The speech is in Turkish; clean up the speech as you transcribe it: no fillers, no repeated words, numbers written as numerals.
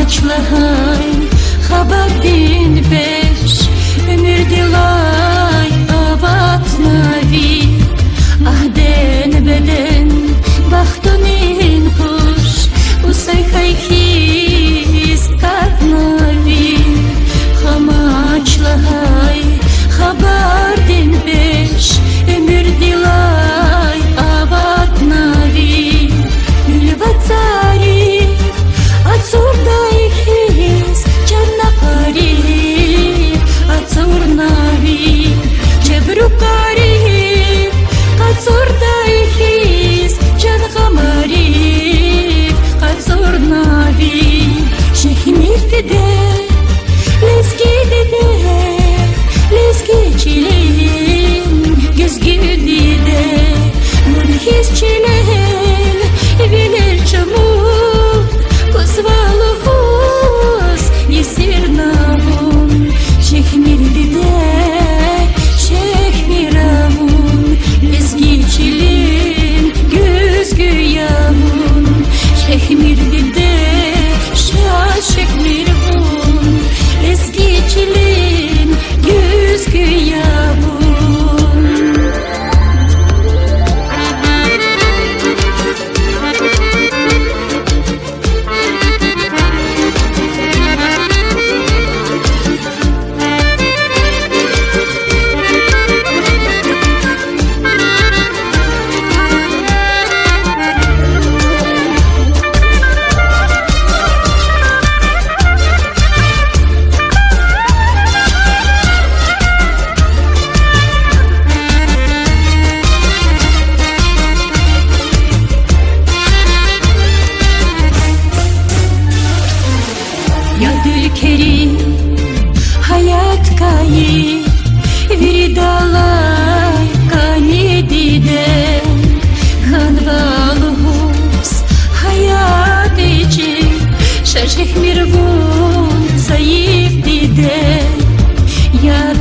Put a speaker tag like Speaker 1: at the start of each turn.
Speaker 1: amaçlahay haber din beş ömür dilay avat navi ahden beden bahtunin kuş usay haykiz kat navi amaçlahay haber din beş ömür dilay avat navi ülvatari Atsurday his Chanapari Atsurnavi Chebrukari Atsurday his Chankamari Atsurnavi Shehmir dede Leski dede Leski çileyin Gözgü dede Nurhis çileyin Eviler çamur Kosvalohos Yesirnavun Şehmir dede Şehmiravun Ezgiçilin Gözgüyavun Şehmir dede Şehmirvun Ezgiçilin Gözgüyavun Kerim hayat kayi viridalay kani dide kanvalhus hayat için şaşeh mirvun zayıf dide ya